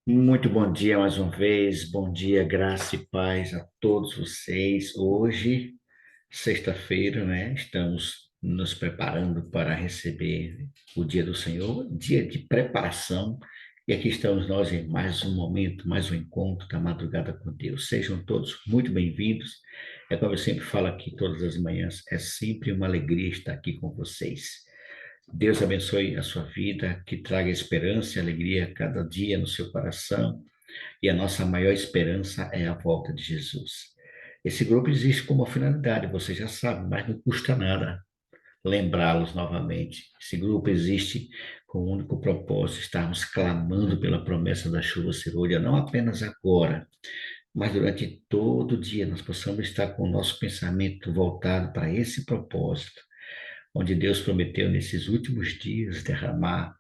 Muito bom dia mais uma vez, bom dia, graça e paz a todos vocês. Hoje, sexta-feira, né? Estamos nos preparando para receber o dia do Senhor, dia de preparação. E aqui estamos nós em mais um momento, mais um encontro da madrugada com Deus. Sejam todos muito bem-vindos. É como eu sempre falo aqui todas as manhãs, é sempre uma alegria estar aqui com vocês. Deus abençoe a sua vida, que traga esperança e alegria a cada dia no seu coração. E a nossa maior esperança é a volta de Jesus. Esse grupo existe com uma finalidade, você já sabe, mas não custa nada lembrá-los novamente. Esse grupo existe com o único propósito de estarmos clamando pela promessa da chuva cerúlea, não apenas agora, mas durante todo o dia nós possamos estar com o nosso pensamento voltado para esse propósito, onde Deus prometeu nesses últimos dias derramar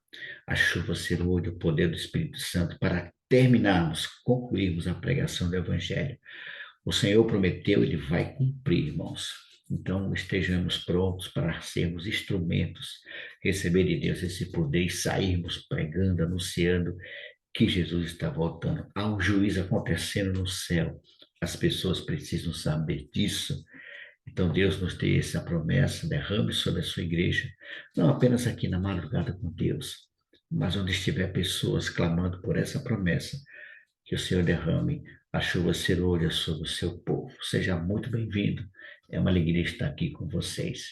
a chuva cerúlea, o poder do Espírito Santo para terminarmos, concluirmos a pregação do Evangelho. O Senhor prometeu, ele vai cumprir, irmãos. Então, estejamos prontos para sermos instrumentos, receber de Deus esse poder e sairmos pregando, anunciando que Jesus está voltando. Há um juízo acontecendo no céu. As pessoas precisam saber disso. Então, Deus nos dê essa promessa, derrame sobre a sua igreja, não apenas aqui na madrugada com Deus, mas onde estiver pessoas clamando por essa promessa, que o Senhor derrame a chuva cerúlea sobre o seu povo. Seja muito bem-vindo. É uma alegria estar aqui com vocês.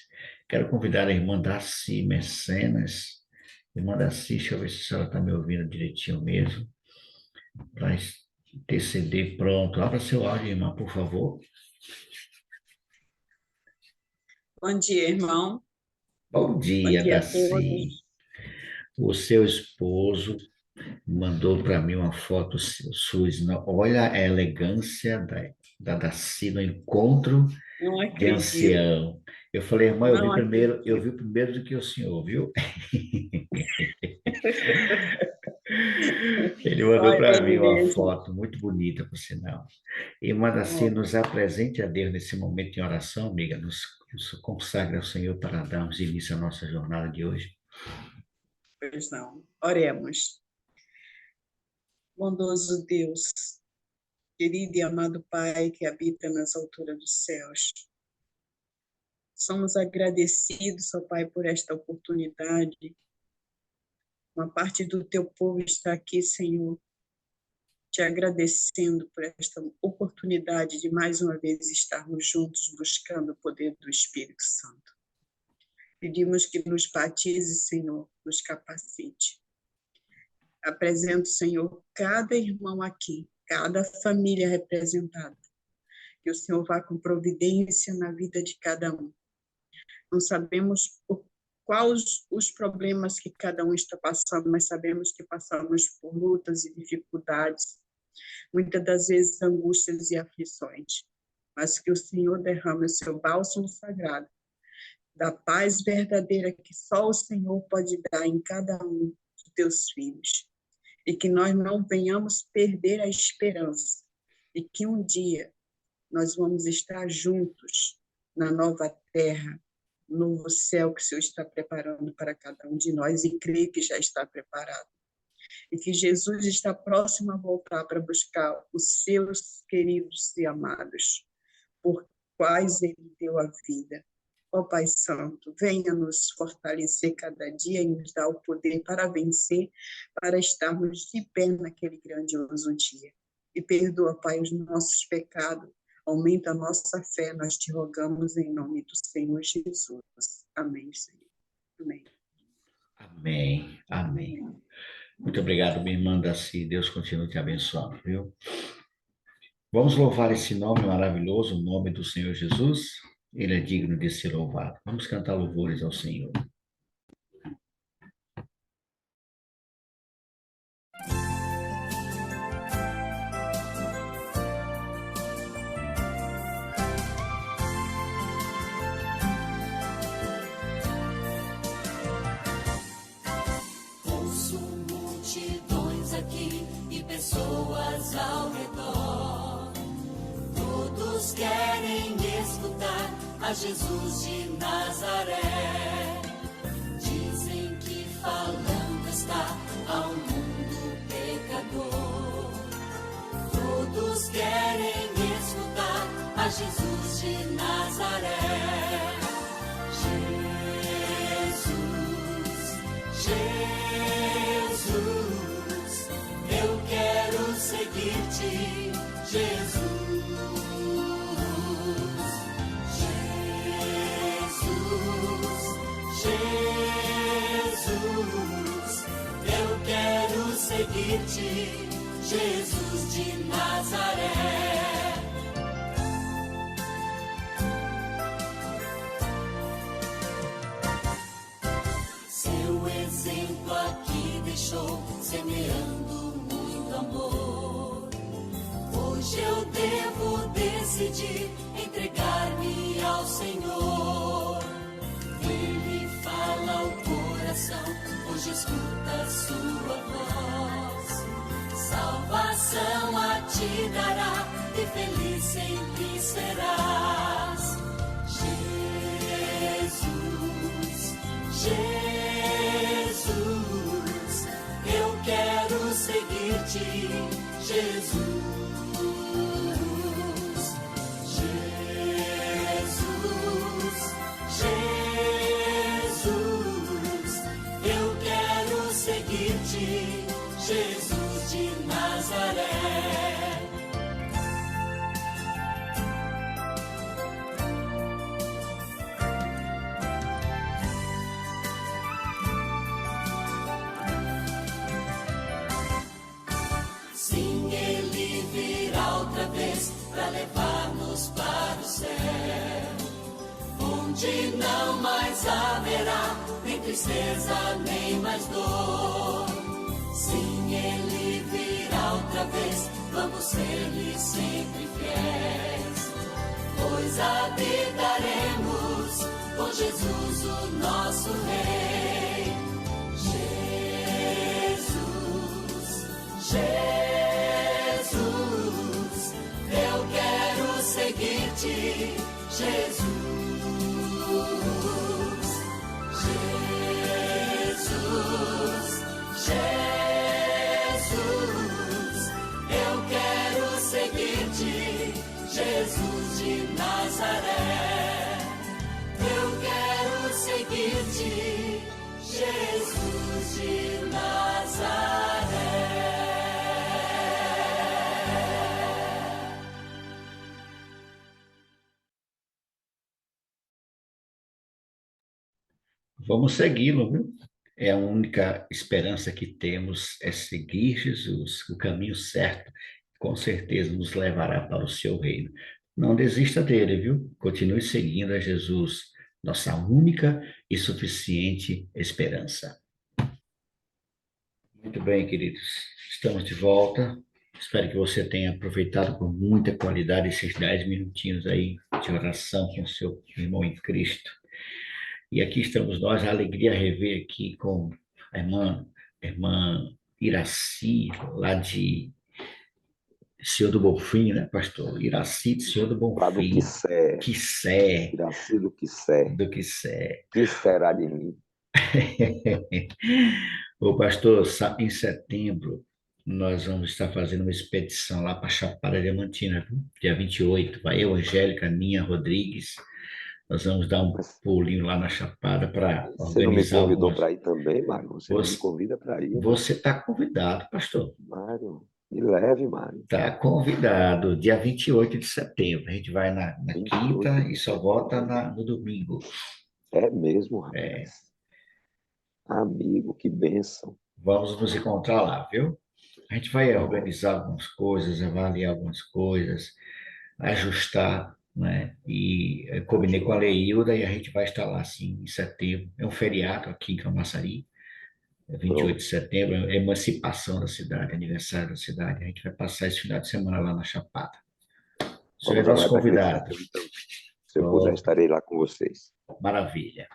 Quero convidar a irmã Darcy Mecenas. Irmã Darcy, deixa eu ver se a senhora está me ouvindo direitinho mesmo, para interceder pronto. Abra seu áudio, irmã, por favor. Bom dia, irmão. Bom Bom dia, dia a Darcy. todos. O seu esposo mandou para mim uma foto sua. Olha a elegância da Darcy no encontro Não de acredito, ancião. Eu falei, irmã, não eu acredito. vi primeiro do que o senhor, viu? Ele mandou Olha, para é mim uma mesmo. foto muito bonita, por sinal. Irmã Darcy, Oh, nos apresente a Deus nesse momento em oração, amiga. Nos consagre ao Senhor para darmos início à nossa jornada de hoje. pois não. Oremos. Bondoso Deus, querido e amado Pai que habita nas alturas dos céus. Somos agradecidos, ó Pai, por esta oportunidade. Uma parte do teu povo está aqui, Senhor, te agradecendo por esta oportunidade de mais uma vez estarmos juntos buscando o poder do Espírito Santo. Pedimos que nos batize, Senhor, nos capacite. Apresento, Senhor, cada irmão aqui, cada família representada. Que o Senhor vá com providência na vida de cada um. Não sabemos quais os problemas que cada um está passando, mas sabemos que passamos por lutas e dificuldades, muitas das vezes angústias e aflições. Mas que o Senhor derrame o seu bálsamo sagrado, da paz verdadeira que só o Senhor pode dar em cada um dos teus filhos. E que nós não venhamos perder a esperança e que um dia nós vamos estar juntos na nova terra, no novo céu que o Senhor está preparando para cada um de nós e creio que já está preparado. E que Jesus está próximo a voltar para buscar os seus queridos e amados, por quais ele deu a vida. Ó Pai Santo, venha nos fortalecer cada dia e nos dar o poder para vencer, para estarmos de pé naquele grandioso dia. E perdoa, Pai, os nossos pecados, aumenta a nossa fé, nós te rogamos em nome do Senhor Jesus. Amém, Senhor. Amém. Amém, amém. Amém. Muito obrigado, minha irmã Darcy. Deus continue te abençoando, viu? Vamos louvar esse nome maravilhoso, o nome do Senhor Jesus. Ele é digno de ser louvado. Vamos cantar louvores ao Senhor. Ouço multidões aqui e pessoas ao redor. Todos querem escutar a Jesus de Nazaré. Dizem que falando está ao mundo pecador. Jesus de Nazaré. Jesus, eu quero seguir-te, Jesus, Jesus, eu quero seguir-te, Jesus de Nazaré. Seu exemplo aqui deixou, semeando muito amor. Hoje eu devo decidir entregar-me ao Senhor. Ele fala ao coração, hoje escuta sua voz. Salvação a te dará e feliz sempre serás. Jesus, eu quero seguir-te, Jesus. Jesus, eu quero seguir-te, Jesus de Nazaré. Sim, ele virá outra vez para levar-nos para o céu, onde não mais haverá nem tristeza, nem mais dor. Sim, ele virá outra vez, vamos ser-lhe sempre fiéis, pois habitaremos com Jesus, o nosso Rei. Jesus, eu quero seguir-te, Jesus. Jesus, eu quero seguir-te, Jesus de Nazaré. Eu quero seguir-te, Jesus de Nazaré. Vamos segui-lo, viu? É a única esperança que temos é seguir Jesus, o caminho certo, com certeza nos levará para o seu reino. Não desista dele, viu? Continue seguindo a Jesus, nossa única e suficiente esperança. Muito bem, queridos. Estamos de volta. Espero que você tenha aproveitado com muita qualidade esses 10 minutinhos aí de oração com o seu irmão em Cristo. E aqui estamos nós, a alegria rever aqui com a irmã Iraci, lá de Senhor do Bonfim, né, pastor? Iraci de Senhor do Lá do Bonfim. Quissé, Quissé, Iraci do Quissé, do Quissé. que será de mim? Ô, pastor, em setembro, nós vamos estar fazendo uma expedição lá para Chapada Diamantina, viu? Dia 28. Vai eu, Angélica, Ninha Rodrigues. Nós vamos dar um Mas pulinho lá na Chapada para você não me organizar convidou algumas. para ir também, Mário? Você não me Você convida para ir, você está convidado, pastor. Mário? Me leve, Mário. Está convidado. Dia 28 de setembro. A gente vai na 28 quinta de e só volta setembro. no domingo. É mesmo, É, rapaz. Amigo, que bênção. vamos nos encontrar lá, viu? A gente vai Pronto. organizar algumas coisas, avaliar algumas coisas, ajustar, né? E combinei com a Leilda e a gente vai estar lá, sim, em setembro. É um feriado aqui em Camaçari, é 28 de Pronto. setembro, é emancipação da cidade, aniversário da cidade. A gente vai passar esse final de semana lá na Chapada. O senhor é Vamos nosso aguardar aquele convidado. setembro, então. Se eu puder, Pronto, estarei lá com vocês. maravilha.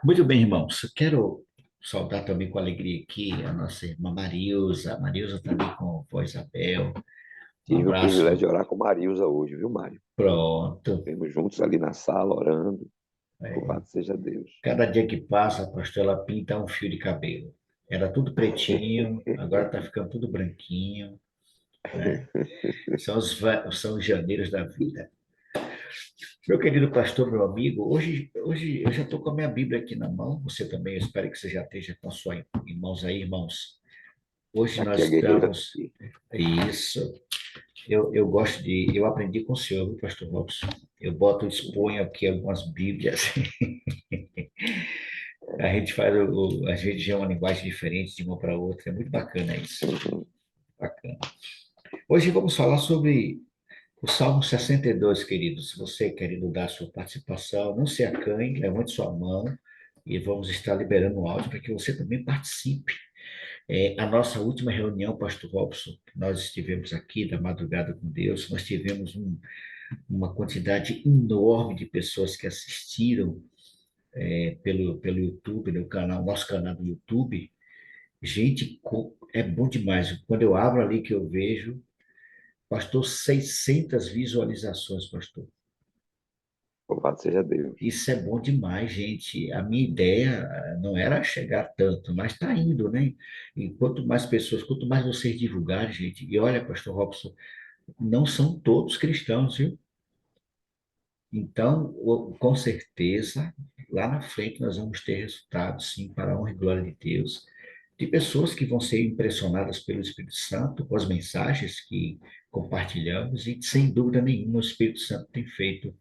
Muito bem, irmãos. Eu quero saudar também com alegria aqui a nossa irmã Marilza. A Marilza está ali com a avó Isabel. Um Tive o privilégio de abraço. orar com Marilza hoje, viu, Mário? Pronto. Estivemos juntos ali na sala, orando. É, Louvado seja Deus. cada dia que passa, pastor, ela pinta um fio de cabelo. Era tudo pretinho, agora está ficando tudo branquinho, né? São os janeiros da vida. Meu querido pastor, meu amigo, hoje eu já estou com a minha Bíblia aqui na mão. Você também, eu espero que você já esteja com a sua em mãos aí, irmãos. Hoje Aqui nós a guerreira tá estamos. aqui. Isso. Eu gosto de. Eu aprendi com o senhor, viu, pastor Robson? Eu boto, exponho aqui algumas Bíblias. A gente faz, a gente já é uma linguagem diferente de uma para outra. É muito bacana isso. Uhum. Bacana. Hoje vamos falar sobre o Salmo 62, querido. Se você, querido, dar a sua participação, não se acanhe, levante sua mão e vamos estar liberando o áudio para que você também participe. A nossa última reunião, pastor Robson, nós estivemos aqui da madrugada com Deus, nós tivemos uma quantidade enorme de pessoas que assistiram pelo YouTube, no canal, nosso canal do YouTube. Gente, é bom demais. Quando eu abro ali que eu vejo, pastor, 600 visualizações, pastor. Louvado seja Deus. Isso é bom demais, gente. A minha ideia não era chegar tanto, mas está indo, né? E quanto mais pessoas, quanto mais vocês divulgarem, gente. E olha, pastor Robson, não são todos cristãos, viu? Então, com certeza, lá na frente nós vamos ter resultados, sim, para a honra e glória de Deus, de pessoas que vão ser impressionadas pelo Espírito Santo com as mensagens que compartilhamos e, sem dúvida nenhuma, o Espírito Santo tem feito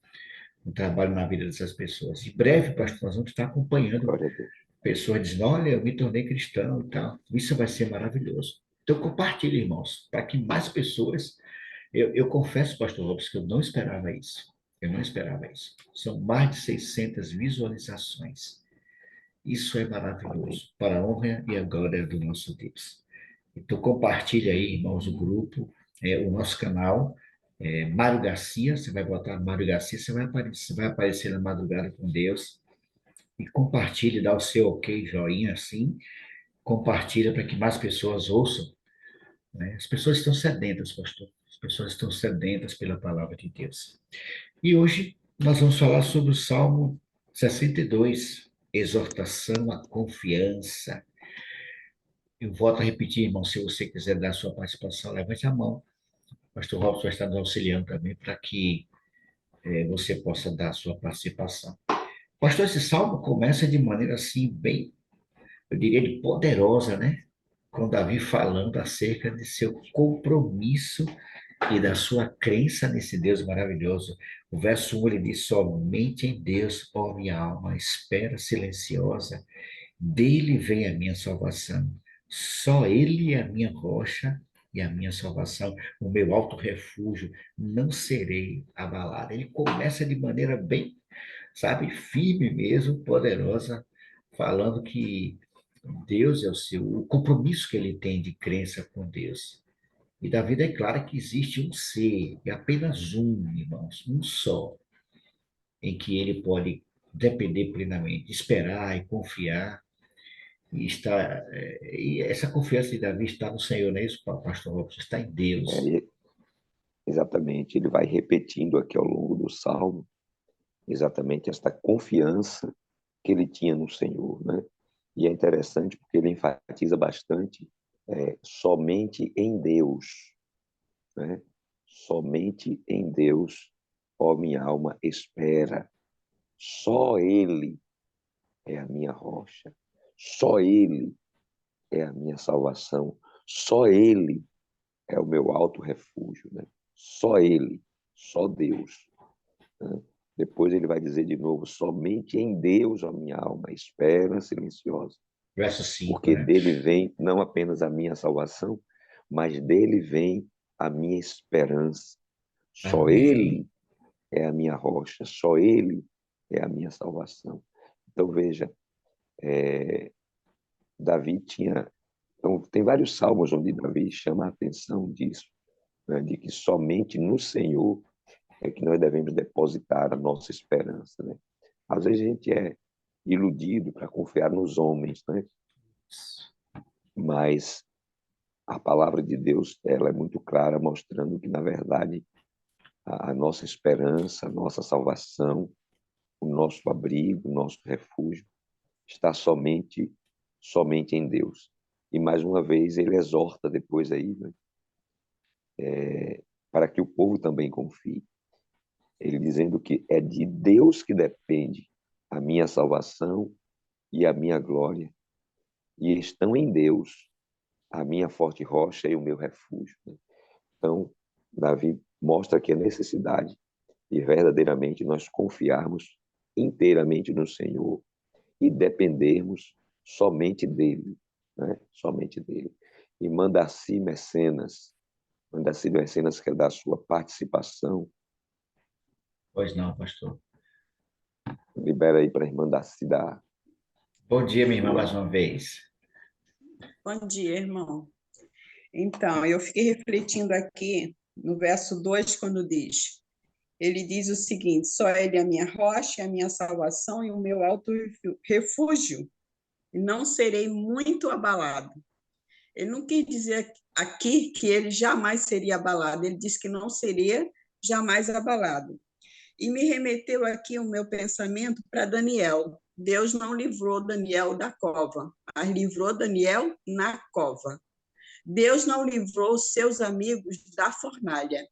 um trabalho na vida dessas pessoas. Em breve, pastor, nós vamos estar acompanhando Glória a Deus. pessoas dizendo, olha, eu me tornei cristão e tal. Isso vai ser maravilhoso. Então, compartilhe, irmãos, para que mais pessoas... Eu confesso, pastor Lopes, que eu não esperava isso. Eu não esperava isso. São mais de 600 visualizações. Isso é Amém. maravilhoso, para a honra e a glória do nosso Deus. Então, compartilhe aí, irmãos, o grupo, o nosso canal, Mário Garcia, você vai botar Mário Garcia, você vai aparecer na Madrugada com Deus, e compartilhe, dá o seu ok, joinha, assim, compartilha para que mais pessoas ouçam, né? As pessoas estão sedentas, pastor, as pessoas estão sedentas pela palavra de Deus. E hoje nós vamos falar sobre o Salmo 62, exortação à confiança. Eu volto a repetir, irmão, se você quiser dar a sua participação, levante a mão. O pastor Robson vai estar nos auxiliando também para que você possa dar a sua participação. Pastor, esse salmo começa de maneira assim, bem, eu diria, de poderosa, né? Com Davi falando acerca de seu compromisso e da sua crença nesse Deus maravilhoso. O verso 1 ele diz: somente em Deus, ó minha alma, espera silenciosa, dele vem a minha salvação. Só ele é a minha rocha e a minha salvação, o meu alto refúgio, não serei abalado. Ele começa de maneira bem, sabe, firme mesmo, poderosa, falando que Deus é o compromisso que ele tem de crença com Deus. E da vida é claro que existe um ser, e apenas um, irmãos, um só, em que ele pode depender plenamente, esperar e confiar, e estar, e essa confiança de Davi está no Senhor, não é isso, pastor Robson? Está em Deus. É, exatamente. Ele vai repetindo aqui ao longo do Salmo exatamente esta confiança que ele tinha no Senhor, né? E é interessante porque ele enfatiza bastante somente em Deus, né? Somente em Deus, ó minha alma, espera. Só Ele é a minha rocha. Só Ele é a minha salvação. Só Ele é o meu alto refúgio, né? Só Ele, só Deus, né? Depois ele vai dizer de novo, somente em Deus, ó minha alma, espera silenciosa, Verso 5, porque né? dele vem não apenas a minha salvação, mas dele vem a minha esperança. Só Amém. ele é a minha rocha, só ele é a minha salvação. Então veja, Davi tinha... Então, tem vários salmos onde Davi chama a atenção disso, né, de que somente no Senhor é que nós devemos depositar a nossa esperança, né? Às vezes a gente é iludido para confiar nos homens, né? Mas a palavra de Deus, ela é muito clara, mostrando que, na verdade, a nossa esperança, a nossa salvação, o nosso abrigo, o nosso refúgio está somente em Deus. E mais uma vez ele exorta depois aí, né, para que o povo também confie. Ele dizendo que é de Deus que depende a minha salvação e a minha glória, e estão em Deus a minha forte rocha e o meu refúgio. Então, Davi mostra que a necessidade de verdadeiramente nós confiarmos inteiramente no Senhor e dependermos somente dele, né? Somente dele. E Mandaci Mecenas quer dar a sua participação. Pois não, pastor. Libera aí para a irmã Daci dar Bom dia, minha irmã, mais sua. uma vez. Bom dia, irmão. Então, eu fiquei refletindo aqui no verso 2, quando diz: ele diz o seguinte: só ele é a minha rocha, a minha salvação e o meu alto refúgio, e não serei muito abalado. Ele não quis dizer aqui que ele jamais seria abalado, ele disse que não seria jamais abalado. E me remeteu aqui o meu pensamento para Daniel. Deus não livrou Daniel da cova, mas livrou Daniel na cova. Deus não livrou os seus amigos da fornalha,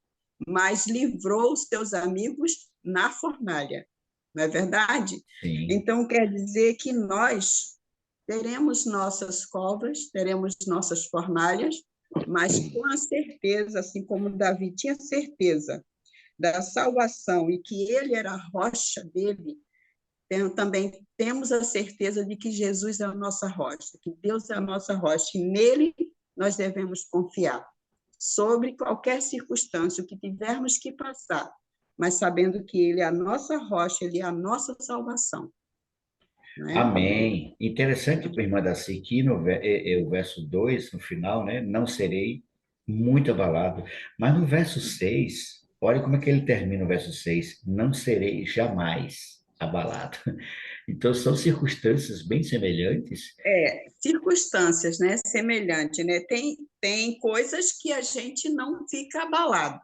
mas livrou os seus amigos na fornalha. Não é verdade? Sim. Então, quer dizer que nós teremos nossas covas, teremos nossas fornalhas, mas com a certeza, assim como Davi tinha certeza da salvação e que ele era a rocha dele, também temos a certeza de que Jesus é a nossa rocha, que Deus é a nossa rocha, e nele nós devemos confiar, sobre qualquer circunstância, o que tivermos que passar, mas sabendo que ele é a nossa rocha, ele é a nossa salvação. Né? Amém. Interessante, irmã Daci, que o verso 2 no final, né? Não serei muito abalado. Mas no verso 6, olha como é que ele termina o verso 6. Não serei jamais abalado. Então, são circunstâncias bem semelhantes. Circunstâncias, né, semelhante, né? Tem coisas que a gente não fica abalado,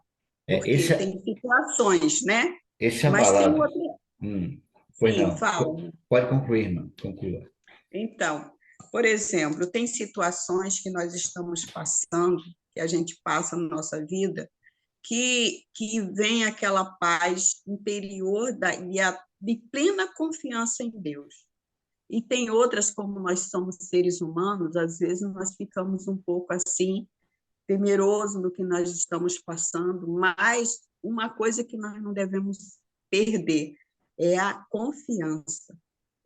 É, porque tem situações, né? esse Mas tem abalado. outra, Pois sim, não. fala. Pode concluir, irmã. Conclua. Então, por exemplo, tem situações que nós estamos passando, que a gente passa na nossa vida, que vem aquela paz interior de plena confiança em Deus. E tem outras, como nós somos seres humanos, às vezes nós ficamos um pouco assim, temeroso do que nós estamos passando, mas uma coisa que nós não devemos perder é a confiança,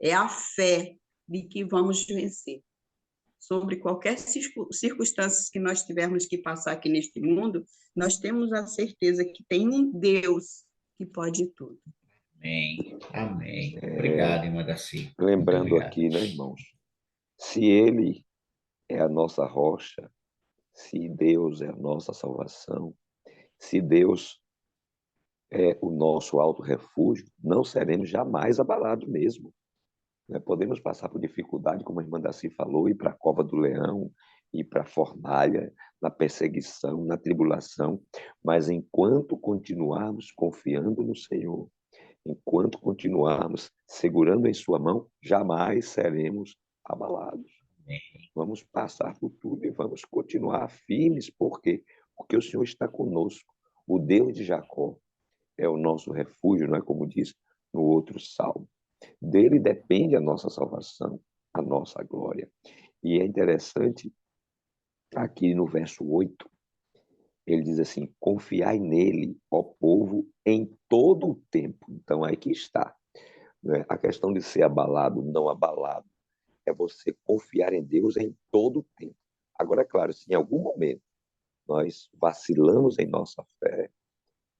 é a fé de que vamos vencer. Sobre qualquer circunstância que nós tivermos que passar aqui neste mundo, nós temos a certeza que tem um Deus que pode tudo. Amém. Amém. É, Obrigado, irmã Daci. Muito lembrando obrigado. aqui, né, irmãos? Se ele é a nossa rocha, se Deus é a nossa salvação, se Deus é o nosso alto refúgio, não seremos jamais abalados mesmo. Né? Podemos passar por dificuldade, como a irmã Daci falou, ir para a cova do leão, ir para a fornalha, na perseguição, na tribulação, mas enquanto continuarmos confiando no Senhor, enquanto continuarmos segurando em sua mão, jamais seremos abalados. Vamos passar por tudo e vamos continuar firmes, por quê? Porque o Senhor está conosco. O Deus de Jacó é o nosso refúgio, não é como diz no outro salmo. Dele depende a nossa salvação, a nossa glória. E é interessante, aqui no verso 8, ele diz assim: confiai nele, ó povo, em todo o tempo. Então, aí que está. Né? A questão de ser abalado, não abalado, é você confiar em Deus em todo o tempo. Agora, é claro, se em algum momento nós vacilamos em nossa fé,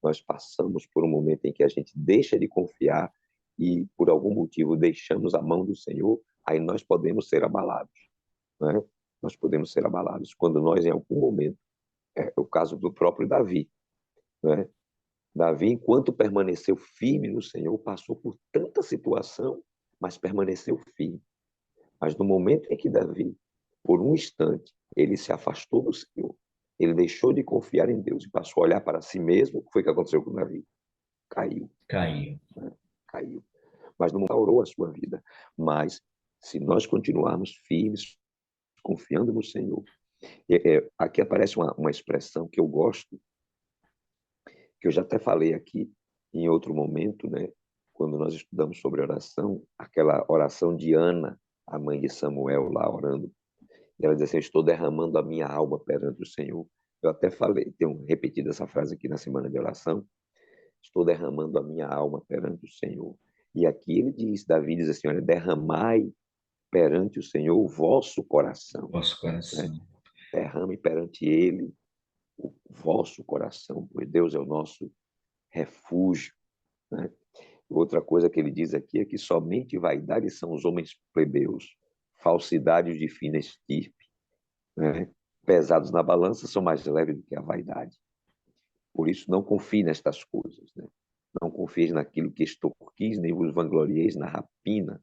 nós passamos por um momento em que a gente deixa de confiar e, por algum motivo, deixamos a mão do Senhor, aí nós podemos ser abalados. Né? Nós podemos ser abalados quando nós, em algum momento, é o caso do próprio Davi. Né? Davi, enquanto permaneceu firme no Senhor, passou por tanta situação, mas permaneceu firme. Mas no momento em que Davi, por um instante, ele se afastou do Senhor, ele deixou de confiar em Deus e passou a olhar para si mesmo, o que foi que aconteceu com Davi? Caiu. Caiu. Né? Caiu. Mas não restaurou a sua vida. Mas se nós continuarmos firmes, confiando no Senhor, aqui aparece uma expressão que eu gosto, que eu já até falei aqui, em outro momento, né, quando nós estudamos sobre oração, aquela oração de Ana, a mãe de Samuel, lá orando, e ela diz assim: estou derramando a minha alma perante o Senhor. Eu até falei, tenho repetido essa frase aqui na semana de oração: estou derramando a minha alma perante o Senhor. E aqui ele diz, Davi diz assim: olha, derramai perante o Senhor o vosso coração, Nosso né? coração. Derrame perante ele o vosso coração, pois Deus é o nosso refúgio, né? Outra coisa que ele diz aqui é que somente vaidade são os homens plebeus, falsidades de fina estirpe, né? Pesados na balança são mais leves do que a vaidade. Por isso, não confie nestas coisas, né? Não confieis naquilo que extorquis, nem vos vanglorieis na rapina.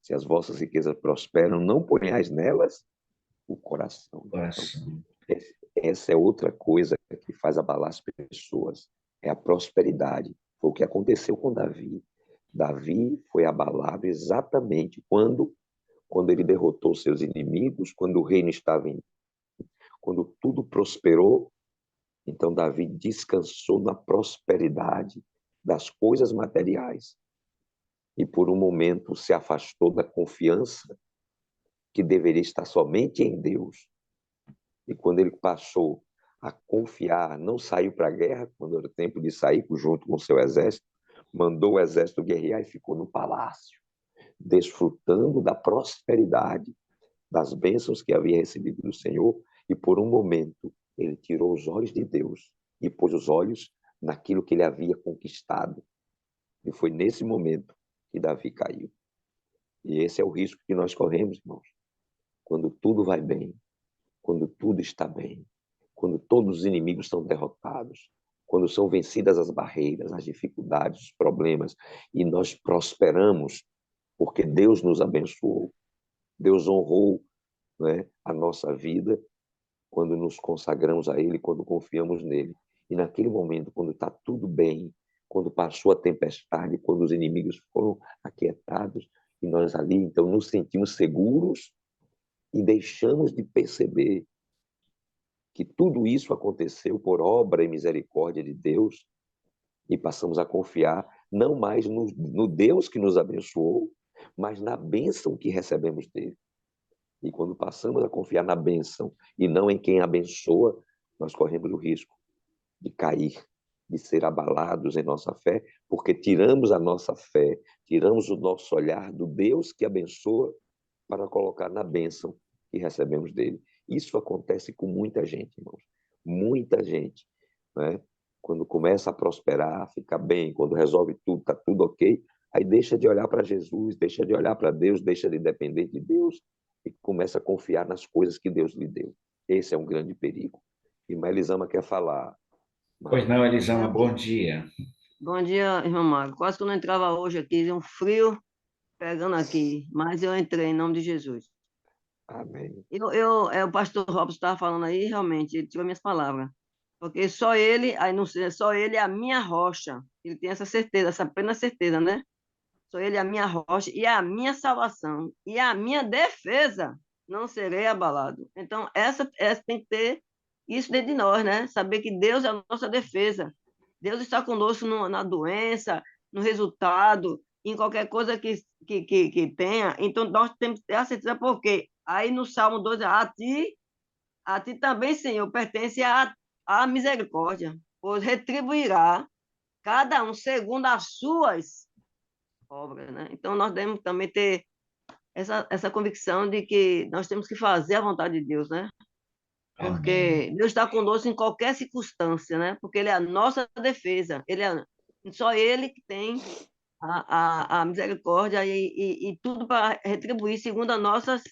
Se as vossas riquezas prosperam, não ponhais nelas o coração. Então, Coração. essa é outra coisa que faz abalar as pessoas, é a prosperidade. Foi o que aconteceu com Davi. Davi foi abalado exatamente quando ele derrotou seus inimigos, quando o reino estava em, quando tudo prosperou. Então Davi descansou na prosperidade das coisas materiais e por um momento se afastou da confiança que deveria estar somente em Deus. E quando ele passou a confiar, não saiu para a guerra, quando era o tempo de sair junto com o seu exército, mandou o exército guerrear e ficou no palácio, desfrutando da prosperidade, das bênçãos que havia recebido do Senhor, e por um momento ele tirou os olhos de Deus e pôs os olhos naquilo que ele havia conquistado. E foi nesse momento que Davi caiu. E esse é o risco que nós corremos, irmãos. Quando tudo vai bem, quando tudo está bem, quando todos os inimigos são derrotados, quando são vencidas as barreiras, as dificuldades, os problemas, e nós prosperamos porque Deus nos abençoou, Deus honrou, né, a nossa vida quando nos consagramos a Ele, quando confiamos nele. E naquele momento, quando está tudo bem, quando passou a tempestade, quando os inimigos foram aquietados, e nós ali, então, nos sentimos seguros e deixamos de perceber que tudo isso aconteceu por obra e misericórdia de Deus e passamos a confiar não mais no Deus que nos abençoou, mas na bênção que recebemos dele. E quando passamos a confiar na bênção e não em quem abençoa, nós corremos o risco de cair, de ser abalados em nossa fé, porque tiramos a nossa fé, tiramos o nosso olhar do Deus que abençoa para colocar na bênção que recebemos dele. Isso acontece com muita gente, irmãos. Muita gente, né? Quando começa a prosperar, fica bem, quando resolve tudo, está tudo ok, aí deixa de olhar para Jesus, deixa de olhar para Deus, deixa de depender de Deus e começa a confiar nas coisas que Deus lhe deu. Esse é um grande perigo. E Elisama quer falar. Pois não, Elisama, bom dia. Bom dia, irmão Mário. Quase que eu não entrava hoje aqui, um frio pegando aqui, mas eu entrei em nome de Jesus. Amém. O pastor Robson estava falando aí, realmente, ele tirou minhas palavras. Porque só ele, aí não sei, só ele é a minha rocha. Ele tem essa certeza, essa plena certeza, né? Só ele é a minha rocha e a minha salvação e a minha defesa. Não serei abalado. Então, essa tem que ter isso dentro de nós, né? Saber que Deus é a nossa defesa. Deus está conosco na doença, no resultado, em qualquer coisa que tenha. Então, nós temos que ter a certeza, porque aí no Salmo 12, a ti também, Senhor, pertence a misericórdia, pois retribuirá cada um segundo as suas obras, né? Então, nós devemos também ter essa convicção de que nós temos que fazer a vontade de Deus, né? Amém. Porque Deus está conosco em qualquer circunstância, né? Porque Ele é a nossa defesa. Só Ele que tem a misericórdia e tudo para retribuir segundo as nossas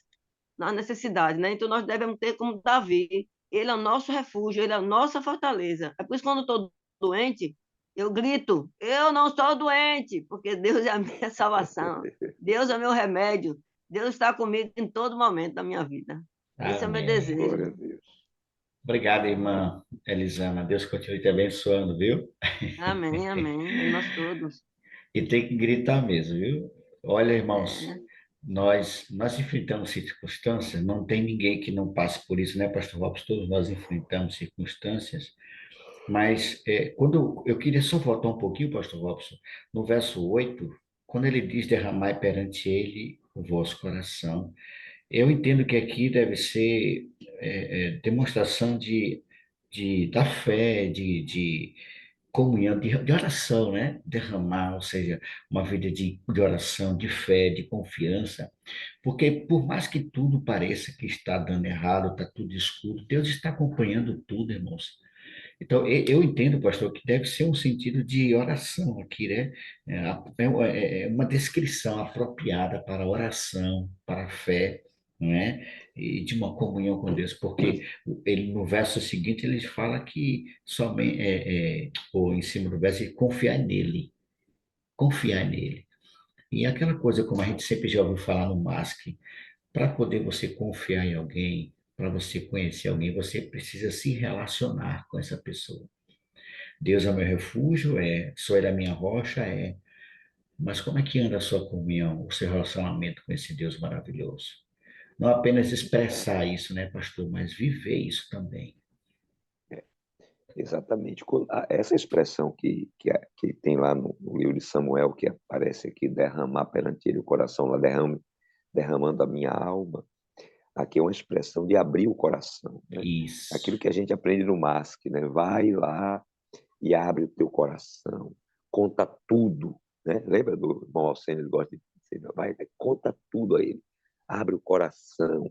necessidades, né? Então nós devemos ter como Davi. Ele é o nosso refúgio, ele é a nossa fortaleza. É por isso que quando eu estou doente, eu grito: eu não estou doente, porque Deus é a minha salvação. Deus é o meu remédio. Deus está comigo em todo momento da minha vida. Esse é o meu Amém. desejo. Glória a Deus. Obrigado, irmã Elisama. Deus continue te abençoando, viu? Amém, amém. A nós todos. E tem que gritar mesmo, viu? Olha, irmãos, É, nós enfrentamos circunstâncias, não tem ninguém que não passe por isso, né, pastor Robson? Todos nós enfrentamos circunstâncias, Mas quando eu queria só voltar um pouquinho, pastor Robson, no verso 8, quando ele diz derramai perante ele o vosso coração, eu entendo que aqui deve ser demonstração da fé, de comunhão, de oração, né? Derramar, ou seja, uma vida de oração, de fé, de confiança, porque por mais que tudo pareça que está dando errado, está tudo escuro, Deus está acompanhando tudo, irmãos. Então, eu entendo, pastor, que deve ser um sentido de oração aqui, né? É uma descrição apropriada para a oração, para a fé, né? E de uma comunhão com Deus, porque ele no verso seguinte ele fala que somente, ou em cima do verso, confiar nele. E aquela coisa, como a gente sempre já ouviu falar no MASC, para poder você confiar em alguém, para você conhecer alguém, você precisa se relacionar com essa pessoa. Deus é o meu refúgio, sou ele a minha rocha, mas como é que anda a sua comunhão, o seu relacionamento com esse Deus maravilhoso? Não apenas expressar isso, né, pastor, mas viver isso também. Exatamente. Essa expressão que tem lá no livro de Samuel, que aparece aqui, derramar perante ele o coração, lá derramando a minha alma, aqui é uma expressão de abrir o coração, né? Aquilo Isso. que a gente aprende no MASC, né? Vai lá e abre o teu coração, conta tudo, né? Lembra do irmão Alcênio, ele gosta de dizer, vai, né? Conta tudo a ele, abre o coração,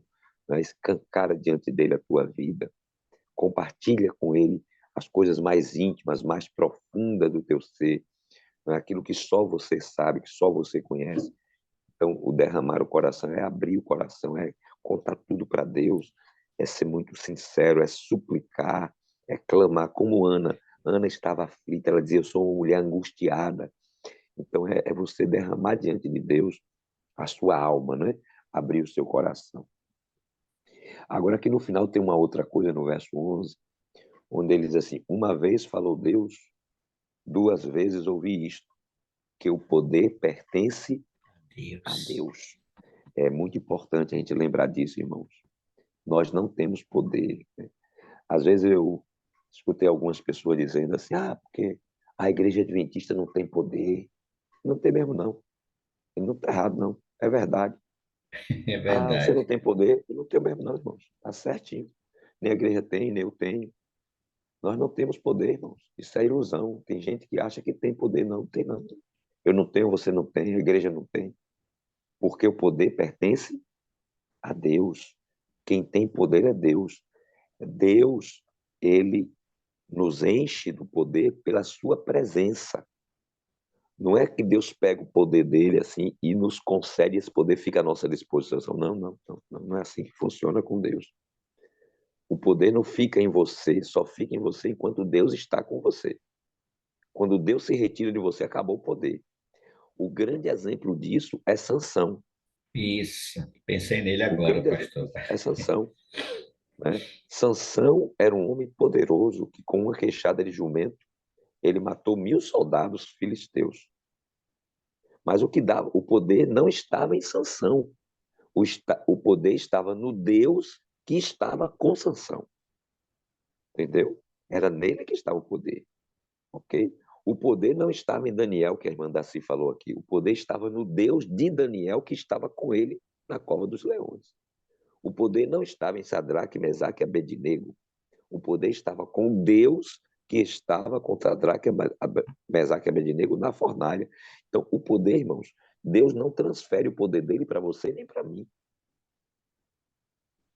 né? Escancara diante dele a tua vida, compartilha com ele as coisas mais íntimas, mais profundas do teu ser, né? Aquilo que só você sabe, que só você conhece. Então, o derramar o coração é abrir o coração, é contar tudo para Deus, é ser muito sincero, é suplicar, é clamar, como Ana. Ana estava aflita, ela dizia: eu sou uma mulher angustiada. Então, é você derramar diante de Deus a sua alma, né? Abrir o seu coração. Agora, aqui no final tem uma outra coisa, no verso 11, onde ele diz assim: uma vez falou Deus, duas vezes ouvi isto, que o poder pertence a Deus. Deus. É muito importante a gente lembrar disso, irmãos. Nós não temos poder, né? Às vezes eu escutei algumas pessoas dizendo assim: porque a igreja adventista não tem poder. Não tem mesmo, não. Ele não está errado, não. É verdade. É Você não verdade. tem poder? Eu não tenho mesmo, não, irmãos. Está certinho. Nem a igreja tem, nem eu tenho. Nós não temos poder, irmãos. Isso é ilusão. Tem gente que acha que tem poder. Não, não tem, não. Eu não tenho, você não tem, a igreja não tem. Porque o poder pertence a Deus. Quem tem poder é Deus. Deus, ele nos enche do poder pela sua presença. Não é que Deus pega o poder dele assim e nos concede esse poder, fica à nossa disposição. Não, não, não, não é assim que funciona com Deus. O poder não fica em você, só fica em você enquanto Deus está com você. Quando Deus se retira de você, acabou o poder. O grande exemplo disso é Sansão. Isso. Pensei nele O agora, grande pastor. exemplo é Sansão, né? Sansão era um homem poderoso que, com uma queixada de jumento, ele matou 1000 soldados filisteus. Mas o que dava, o poder não estava em Sansão. O poder estava no Deus que estava com Sansão. Entendeu? Era nele que estava o poder. Ok? O poder não estava em Daniel, que a irmã Daci falou aqui. O poder estava no Deus de Daniel, que estava com ele na cova dos leões. O poder não estava em Sadraque, Mesaque e Abednego. O poder estava com Deus que estava com Sadraque, Mesaque e Abednego na fornalha. Então, o poder, irmãos, Deus não transfere o poder dele para você nem para mim.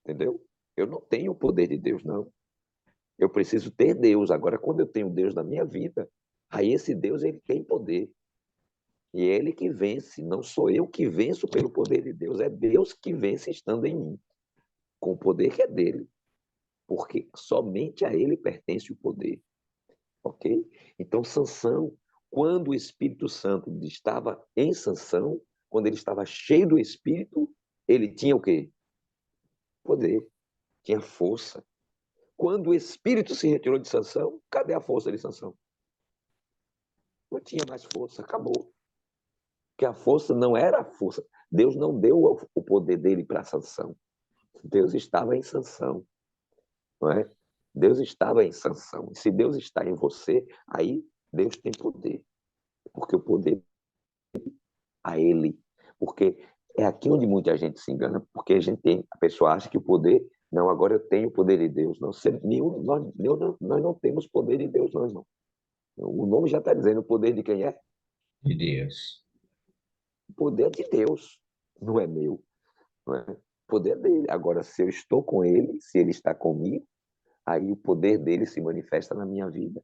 Entendeu? Eu não tenho o poder de Deus, não. Eu preciso ter Deus. Agora, quando eu tenho Deus na minha vida, aí esse Deus ele tem poder. E é ele que vence, não sou eu que venço pelo poder de Deus, é Deus que vence estando em mim, com o poder que é dele, porque somente a ele pertence o poder, ok? Então, Sansão, quando o Espírito Santo estava em Sansão, quando ele estava cheio do Espírito, ele tinha o quê? Poder, tinha força. Quando o Espírito se retirou de Sansão, cadê a força de Sansão? Não tinha mais força, acabou. Porque a força não era a força. Deus não deu o poder dele para Sansão. Deus estava em Sansão, não é? Deus estava em Sansão. E se Deus está em você, aí Deus tem poder. Porque o poder a ele. Porque é aqui onde muita gente se engana, porque a pessoa acha que o poder, não, agora eu tenho o poder de Deus. Não, nós não temos poder de Deus, não, irmão. O nome já está dizendo o poder de quem é? De Deus. O poder de Deus, não é meu. Não é? O poder dele. Agora, se eu estou com ele, se ele está comigo, aí o poder dele se manifesta na minha vida.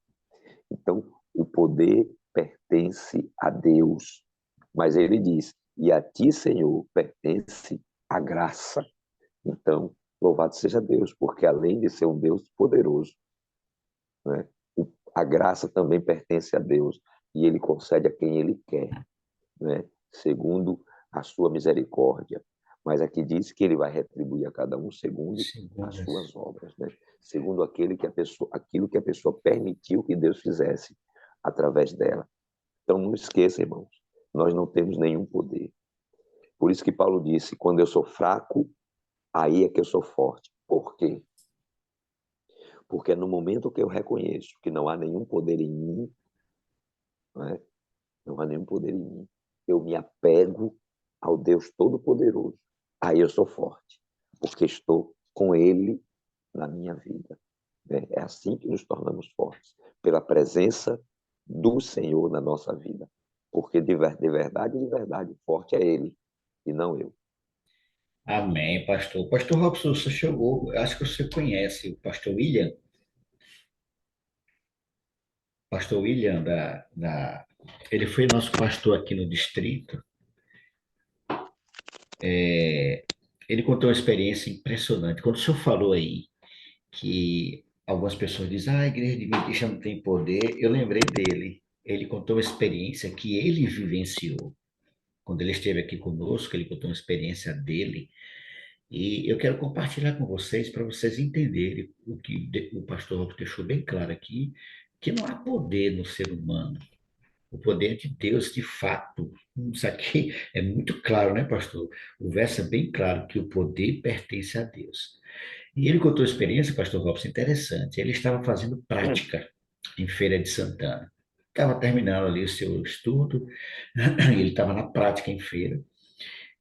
Então, o poder pertence a Deus. Mas ele diz: e a ti, Senhor, pertence a graça. Então, louvado seja Deus, porque além de ser um Deus poderoso, né, a graça também pertence a Deus e ele concede a quem ele quer, né, segundo a sua misericórdia. Mas aqui diz que ele vai retribuir a cada um segundo as Segundas. suas obras, né? Segundo aquilo que a pessoa permitiu que Deus fizesse através dela. Então não esqueça, irmãos, nós não temos nenhum poder. Por isso que Paulo disse: quando eu sou fraco, aí é que eu sou forte. Por quê? Porque no momento que eu reconheço que não há nenhum poder em mim, né? Não há nenhum poder em mim, eu me apego ao Deus Todo-Poderoso. Aí eu sou forte, porque estou com Ele na minha vida. Né? É assim que nos tornamos fortes, pela presença do Senhor na nossa vida. Porque de verdade, forte é Ele e não eu. Amém, pastor. Pastor Robson, você chegou, eu acho que você conhece o pastor William. Pastor William, ele foi nosso pastor aqui no distrito. Ele contou uma experiência impressionante. Quando o senhor falou aí que algumas pessoas dizem, a igreja de Adventista não tem poder, eu lembrei dele. Ele contou uma experiência que ele vivenciou. Quando ele esteve aqui conosco, ele contou uma experiência dele. E eu quero compartilhar com vocês, para vocês entenderem o que o pastor Robson deixou bem claro aqui, que não há poder no ser humano. O poder de Deus, de fato. Isso aqui é muito claro, né, pastor? O verso é bem claro que o poder pertence a Deus. E ele contou uma experiência, pastor Robson, interessante. Ele estava fazendo prática em Feira de Santana. Estava terminando ali o seu estudo, e ele estava na prática em feira.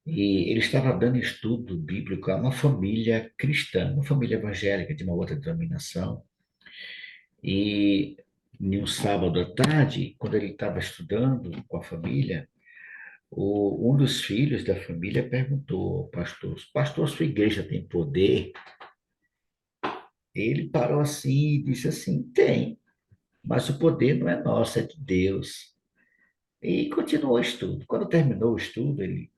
E ele estava dando estudo bíblico a uma família cristã, uma família evangélica de uma outra denominação. E em um sábado à tarde, quando ele estava estudando com a família, um dos filhos da família perguntou ao pastor: Pastor, sua igreja tem poder? Ele parou assim e disse assim: Tem, mas o poder não é nosso, é de Deus. E continuou o estudo. Quando terminou o estudo, ele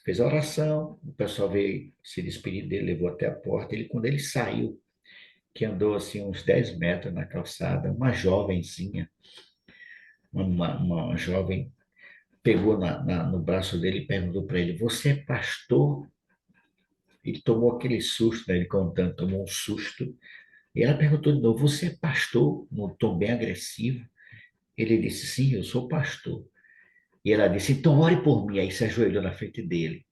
fez a oração, o pessoal veio se despedir dele, levou até a porta. Quando ele saiu, que andou assim uns 10 metros na calçada, uma jovenzinha, uma jovem, pegou no braço dele e perguntou para ele: Você é pastor? Ele tomou aquele susto, né? Ele contando, tomou um susto. E ela perguntou de novo: Você é pastor? Num tom bem agressivo. Ele disse: Sim, eu sou pastor. E ela disse: Então ore por mim. Aí se ajoelhou na frente dele.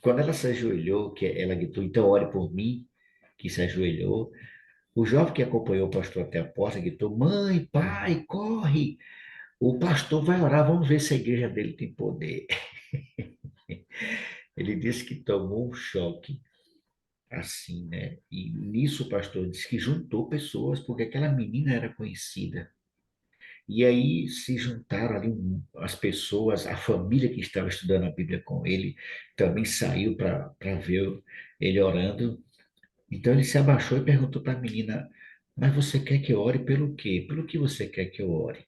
Quando ela se ajoelhou, que ela gritou: Então ore por mim, que se ajoelhou. O jovem que acompanhou o pastor até a porta gritou: Mãe, pai, corre! O pastor vai orar, vamos ver se a igreja dele tem poder. Ele disse que tomou um choque assim, né? E nisso o pastor disse que juntou pessoas, porque aquela menina era conhecida. E aí se juntaram ali as pessoas, a família que estava estudando a Bíblia com ele também saiu para ver ele orando. Então ele se abaixou e perguntou para a menina: Mas você quer que eu ore pelo quê? Pelo que você quer que eu ore?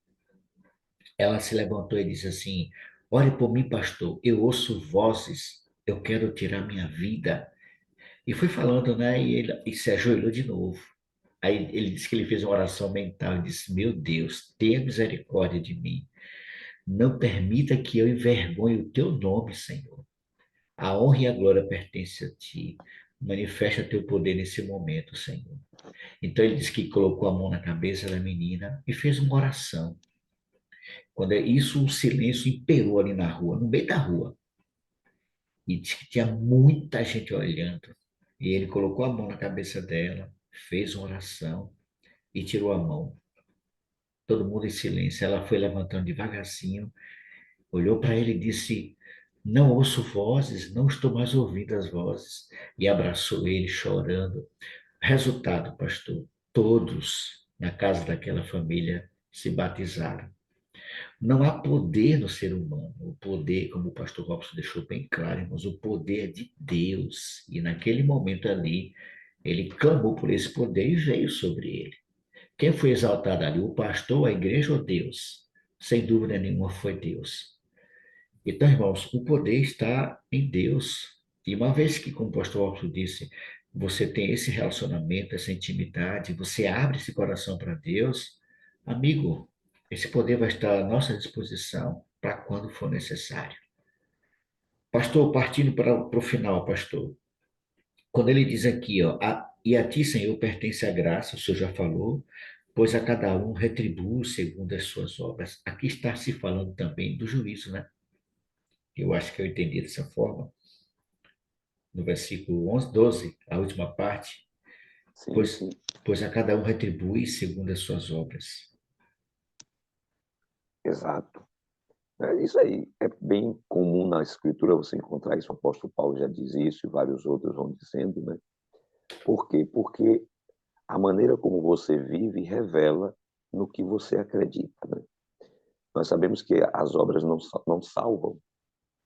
Ela se levantou e disse assim: Ore por mim, pastor. Eu ouço vozes. Eu quero tirar minha vida. E foi falando, né? E se ajoelhou de novo. Aí ele disse que ele fez uma oração mental e disse: Meu Deus, tenha misericórdia de mim. Não permita que eu envergonhe o teu nome, Senhor. A honra e a glória pertencem a ti. Manifesta teu poder nesse momento, Senhor. Então ele disse que colocou a mão na cabeça da menina e fez uma oração. Quando é isso, o silêncio imperou ali na rua, no meio da rua. E disse que tinha muita gente olhando. E ele colocou a mão na cabeça dela, fez uma oração. e tirou a mão. Todo mundo em silêncio. Ela foi levantando devagarzinho, olhou para ele e disse: Não ouço vozes, não estou mais ouvindo as vozes. E abraçou ele, chorando. Resultado, pastor: todos na casa daquela família se batizaram. Não há poder no ser humano. O poder, como o pastor Robson deixou bem claro, irmãos, o poder é de Deus. E naquele momento ali, ele clamou por esse poder e veio sobre ele. Quem foi exaltado ali? O pastor, a igreja ou Deus? Sem dúvida nenhuma foi Deus. Então, irmãos, o poder está em Deus. E uma vez que, como o pastor Robson disse, você tem esse relacionamento, essa intimidade, você abre esse coração para Deus, amigo, esse poder vai estar à nossa disposição para quando for necessário. Pastor, partindo para o final, pastor, quando ele diz aqui, ó, e a ti, Senhor, pertence a graça, o senhor já falou, pois a cada um retribui segundo as suas obras. Aqui está se falando também do juízo, né? Eu acho que eu entendi dessa forma. No versículo 11, 12, a última parte, Sim, pois, sim, pois a cada um retribui segundo as suas obras. exato. Isso aí é bem comum na Escritura você encontrar isso. O apóstolo Paulo já diz isso e vários outros vão dizendo, né? Por quê? Porque a maneira como você vive revela no que você acredita, né? Nós sabemos que as obras não salvam,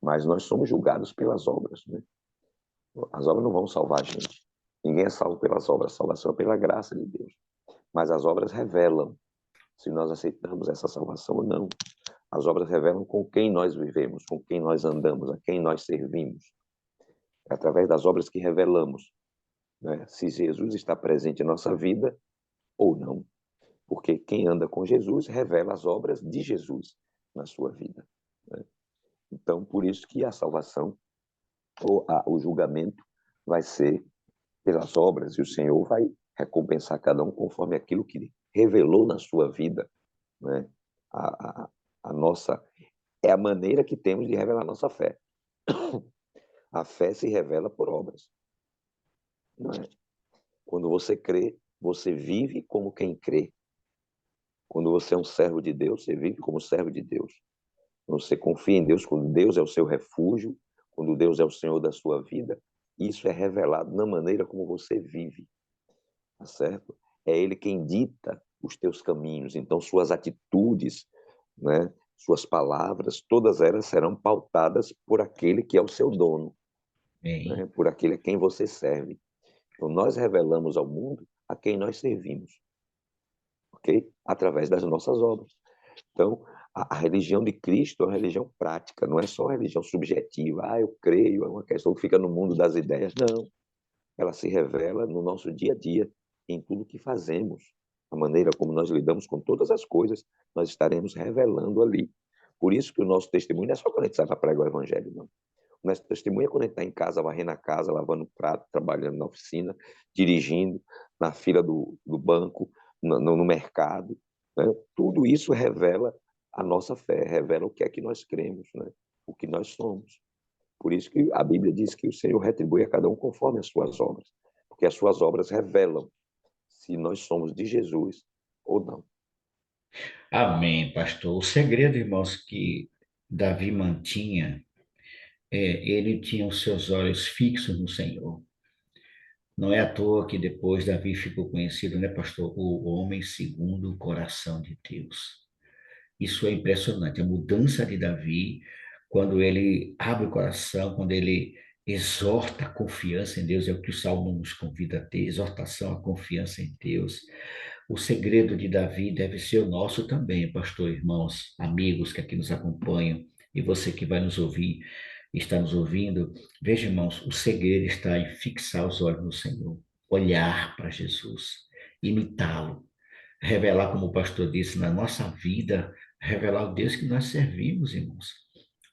mas nós somos julgados pelas obras, né? As obras não vão salvar a gente. Ninguém é salvo pelas obras, a salvação é pela graça de Deus. Mas as obras revelam se nós aceitamos essa salvação ou não. As obras revelam com quem nós vivemos, com quem nós andamos, a quem nós servimos. É através das obras que revelamos, né, se Jesus está presente em nossa vida ou não. Porque quem anda com Jesus revela as obras de Jesus na sua vida, né? Então, por isso que a salvação, ou o julgamento, vai ser pelas obras, e o Senhor vai recompensar cada um conforme aquilo que ele revelou na sua vida, né? A, a, a nossa é a maneira que temos de revelar a nossa fé. A fé se revela por obras, não é? Quando você crê, você vive como quem crê. Quando você é um servo de Deus, você vive como servo de Deus. Quando você confia em Deus, quando Deus é o seu refúgio, quando Deus é o Senhor da sua vida, isso é revelado na maneira como você vive, tá certo? É Ele quem dita os teus caminhos. Então, suas atitudes, né, suas palavras, todas elas serão pautadas por aquele que é o seu dono, né, por aquele a quem você serve. Então, nós revelamos ao mundo a quem nós servimos, ok? Através das nossas obras. Então, a religião de Cristo é uma religião prática, não é só uma religião subjetiva. Ah, eu creio, é uma questão que fica no mundo das ideias. Não. Ela se revela no nosso dia a dia, em tudo que fazemos. A maneira como nós lidamos com todas as coisas, nós estaremos revelando ali. Por isso que o nosso testemunho não é só quando a gente sai para pregar o evangelho, não. O nosso testemunho é quando a gente está em casa, varrendo a casa, lavando prato, trabalhando na oficina, dirigindo, na fila do banco, no mercado, né? Tudo isso revela a nossa fé, revela o que é que nós cremos, né? O que nós somos. Por isso que a Bíblia diz que o Senhor retribui a cada um conforme as suas obras, porque as suas obras revelam se nós somos de Jesus ou não. Amém, pastor. O segredo, irmãos, que Davi mantinha, ele tinha os seus olhos fixos no Senhor. Não é à toa que depois Davi ficou conhecido, né, pastor? O homem segundo o coração de Deus. Isso é impressionante. A mudança de Davi, quando ele abre o coração, quando ele exorta a confiança em Deus, é o que o Salmo nos convida a ter, exortação, a confiança em Deus. O segredo de Davi deve ser o nosso também, pastor, irmãos, amigos que aqui nos acompanham, e você que vai nos ouvir, está nos ouvindo. Veja, irmãos, o segredo está em fixar os olhos no Senhor, olhar para Jesus, imitá-lo, revelar, como o pastor disse, na nossa vida, revelar o Deus que nós servimos, irmãos.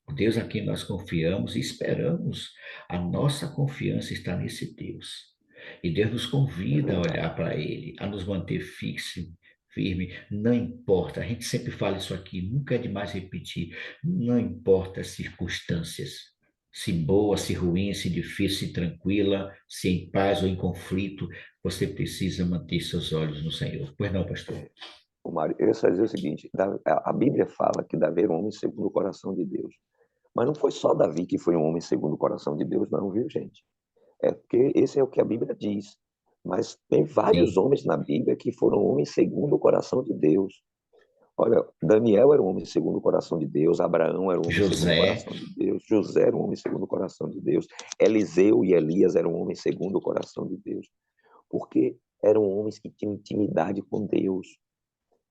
O Deus a quem nós confiamos e esperamos. A nossa confiança está nesse Deus. E Deus nos convida a olhar para Ele, a nos manter fixo, firme. Não importa, a gente sempre fala isso aqui, nunca é demais repetir. Não importa as circunstâncias. se boa, se ruim, se difícil, se tranquila, se em paz ou em conflito, você precisa manter seus olhos no Senhor. Pois não, pastor? O Mário, eu ia só dizer o seguinte: a Bíblia fala que Davi era um homem segundo o coração de Deus. Mas não foi só Davi que foi um homem segundo o coração de Deus, não, viu, gente? É porque esse é o que a Bíblia diz. Mas tem vários Sim. homens na Bíblia que foram homens segundo o coração de Deus. Olha, Daniel era um homem segundo o coração de Deus, Abraão era um homem segundo o José, coração de Deus, José era um homem segundo o coração de Deus, Eliseu e Elias eram homens segundo o coração de Deus, porque eram homens que tinham intimidade com Deus,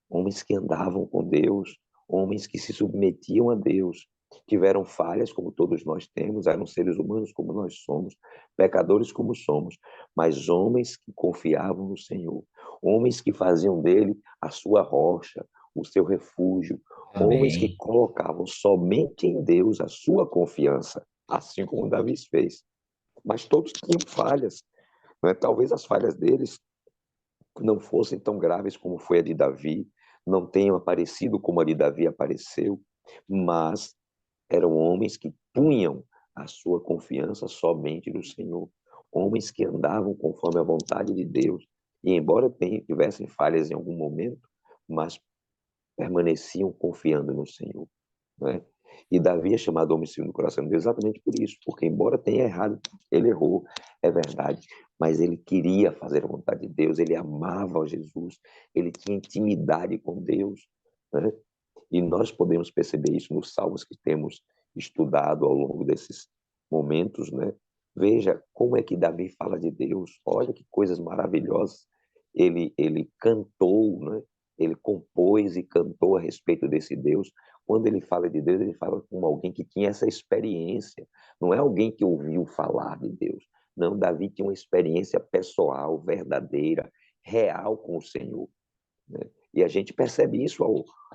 homens que andavam com Deus, homens que se submetiam a Deus. Tiveram falhas, como todos nós temos, eram seres humanos como nós somos, pecadores como somos, mas homens que confiavam no Senhor, homens que faziam dele a sua rocha, o seu refúgio, homens que amém. colocavam somente em Deus a sua confiança, assim como Davi fez. Mas todos tinham falhas, né? Talvez as falhas deles não fossem tão graves como foi a de Davi, não tenham aparecido como a de Davi apareceu, mas eram homens que punham a sua confiança somente no Senhor, homens que andavam conforme a vontade de Deus, e embora tivessem falhas em algum momento, mas permaneciam confiando no Senhor, né? E Davi é chamado homem segundo o coração de Deus exatamente por isso, porque embora tenha errado, ele errou, é verdade, mas ele queria fazer a vontade de Deus, ele amava Jesus, ele tinha intimidade com Deus, né? E nós podemos perceber isso nos salmos que temos estudado ao longo desses momentos, né? Veja como é que Davi fala de Deus. Olha que coisas maravilhosas. Ele cantou, né? Ele compôs e cantou a respeito desse Deus. Quando ele fala de Deus, ele fala como alguém que tinha essa experiência. Não é alguém que ouviu falar de Deus. Não, Davi tinha uma experiência pessoal, verdadeira, real com o Senhor, né? E a gente percebe isso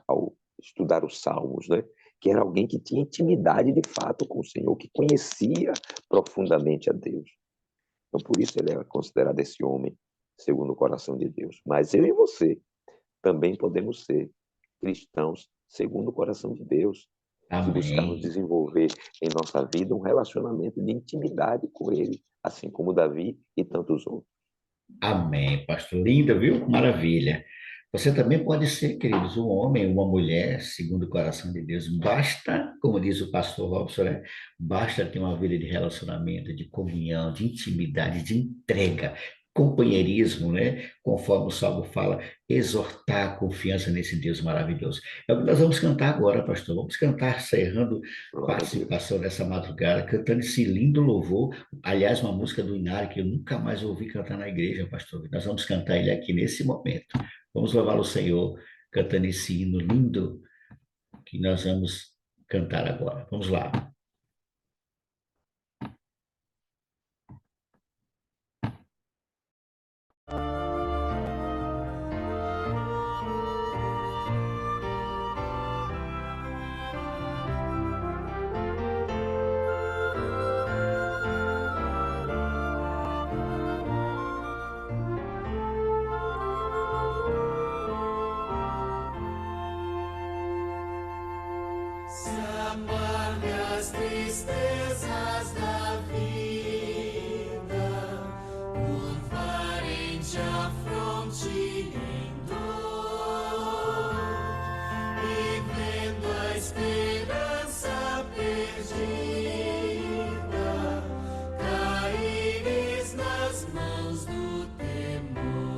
ao estudar os Salmos, né? Que era alguém que tinha intimidade de fato com o Senhor, que conhecia profundamente a Deus. Então, por isso ele é considerado esse homem segundo o coração de Deus. Mas eu e você também podemos ser cristãos segundo o coração de Deus, se buscarmos Amém. desenvolver em nossa vida um relacionamento de intimidade com Ele, assim como Davi e tantos outros. Amém, pastor. Linda, viu? Maravilha. Você também pode ser, queridos, um homem, uma mulher, segundo o coração de Deus. Basta, como diz o pastor Robson, né? Basta ter uma vida de relacionamento, de comunhão, de intimidade, de entrega, companheirismo, né? Conforme o Salmo fala, exortar a confiança nesse Deus maravilhoso. É o que nós vamos cantar agora, pastor. Vamos cantar, encerrando Glória a Deus. participação nessa madrugada, cantando esse lindo louvor. Aliás, uma música do Inário que eu nunca mais ouvi cantar na igreja, pastor. Nós vamos cantar ele aqui nesse momento. Vamos louvar o Senhor cantando esse hino lindo que nós vamos cantar agora. Vamos lá. Se amargas tristezas da vida, curvarem te a fronte em dor, e vendo a esperança perdida, caíres nas mãos do temor.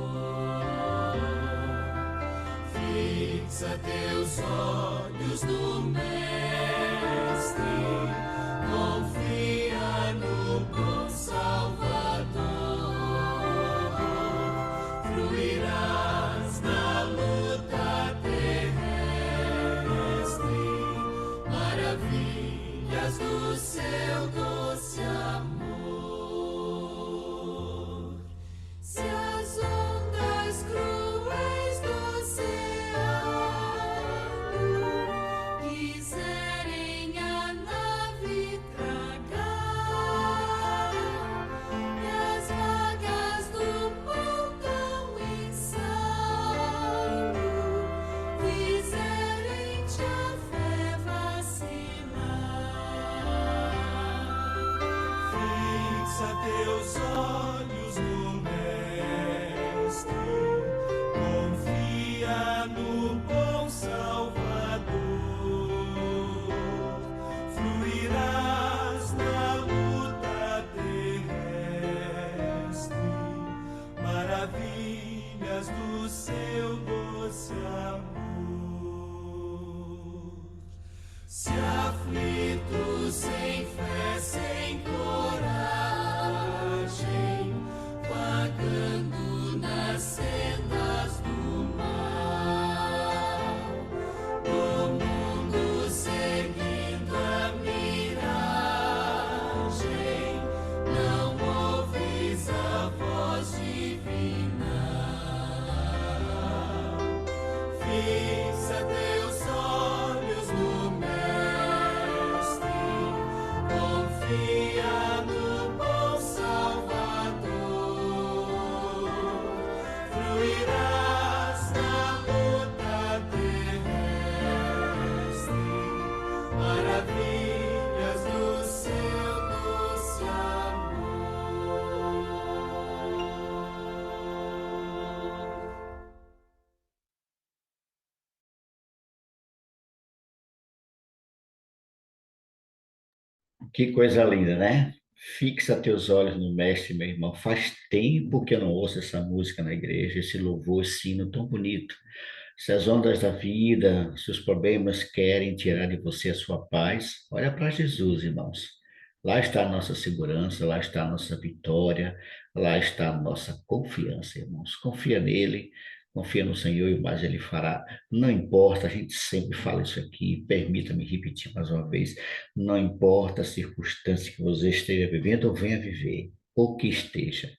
Fixa teus olhos no Mestre, confia no bom Salvador. Fruirás na luta terrestre, maravilhas do seu doce amor. Se as ondas cruéis do oceano no bom Salvador, fluirás na luta terrestre, maravilhas do seu doce amor. Se aflito, sem fé, sem coragem, vagando nas sendas do mal, do mundo seguindo a miragem, não ouvis a voz divina. Fixa teus olhos no Mestre, confia no bom Salvador, fluirás na luta terrestre, maravilhas do seu doce amor. Que coisa linda, né? Fixa teus olhos no Mestre, meu irmão. Faz tempo que eu não ouço essa música na igreja, esse louvor, esse hino tão bonito. Se as ondas da vida, se os problemas querem tirar de você a sua paz, olha para Jesus, irmãos. Lá está a nossa segurança, lá está a nossa vitória, lá está a nossa confiança, irmãos. Confia nele, confia no Senhor e o mais ele fará. Não importa, a gente sempre fala isso aqui, permita-me repetir mais uma vez, não importa a circunstância que você esteja vivendo ou venha viver, ou que esteja.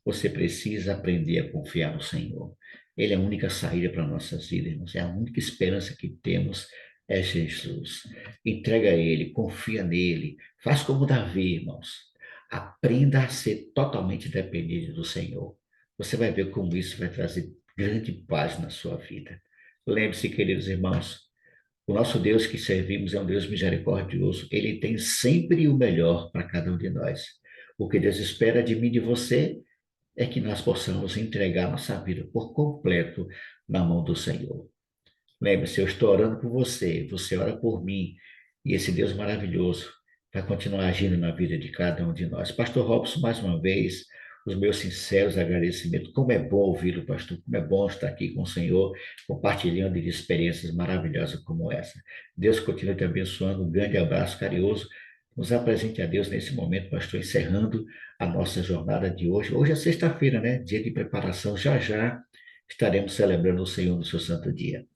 Você precisa aprender a confiar no Senhor. Ele é a única saída para nossas vidas, irmãos. É a única esperança que temos é Jesus. Entrega a Ele, confia nele. Faz como Davi, irmãos. Aprenda a ser totalmente dependente do Senhor. Você vai ver como isso vai trazer grande paz na sua vida. Lembre-se, queridos irmãos, o nosso Deus que servimos é um Deus misericordioso. Ele tem sempre o melhor para cada um de nós. O que Deus espera de mim e de você é que nós possamos entregar nossa vida por completo na mão do Senhor. Lembre-se, eu estou orando por você, você ora por mim, e esse Deus maravilhoso vai continuar agindo na vida de cada um de nós. Pastor Robson, mais uma vez, os meus sinceros agradecimentos. Como é bom ouvi-lo, pastor, como é bom estar aqui com o Senhor, compartilhando de experiências maravilhosas como essa. Deus continue te abençoando, um grande abraço carinhoso. Nos apresente a Deus nesse momento, pastor, encerrando a nossa jornada de hoje. Hoje é sexta-feira, né? Dia de preparação. Já já estaremos celebrando o Senhor no seu santo dia.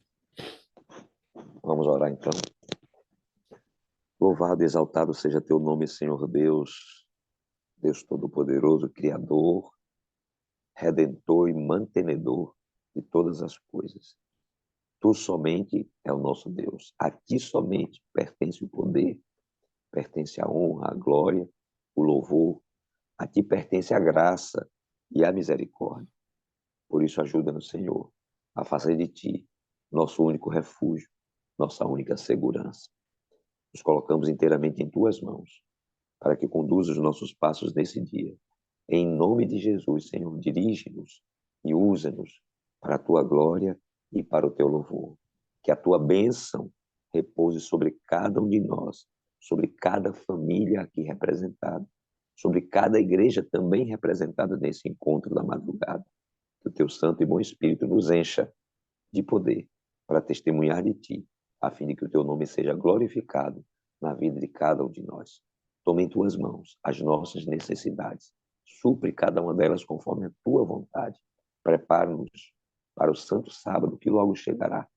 Vamos orar então. Louvado e exaltado seja teu nome, Senhor Deus, Deus Todo-Poderoso, Criador, Redentor e Mantenedor de todas as coisas. Tu somente é o nosso Deus. A ti somente pertence o poder, pertence a honra, a glória, o louvor. A ti pertence a graça e a misericórdia. Por isso, ajuda-nos, Senhor, a fazer de ti nosso único refúgio, nossa única segurança. Nos colocamos inteiramente em tuas mãos, para que conduza os nossos passos nesse dia. Em nome de Jesus, Senhor, dirige-nos e usa-nos para a tua glória e para o teu louvor. Que a tua bênção repouse sobre cada um de nós, sobre cada família aqui representada, sobre cada igreja também representada nesse encontro da madrugada. Que o teu santo e bom Espírito nos encha de poder para testemunhar de ti, a fim de que o teu nome seja glorificado na vida de cada um de nós. Toma em tuas mãos as nossas necessidades, supre cada uma delas conforme a tua vontade. Prepara-nos para o santo sábado que logo chegará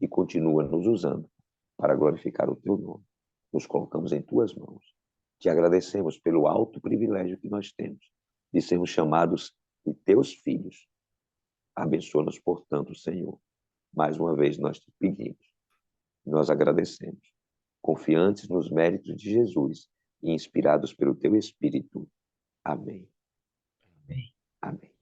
e continua nos usando para glorificar o teu nome. Nos colocamos em tuas mãos. Te agradecemos pelo alto privilégio que nós temos de sermos chamados de teus filhos. Abençoa-nos, portanto, Senhor. Mais uma vez nós te pedimos. Nós agradecemos, confiantes nos méritos de Jesus e inspirados pelo teu Espírito. Amém. Amém. Amém.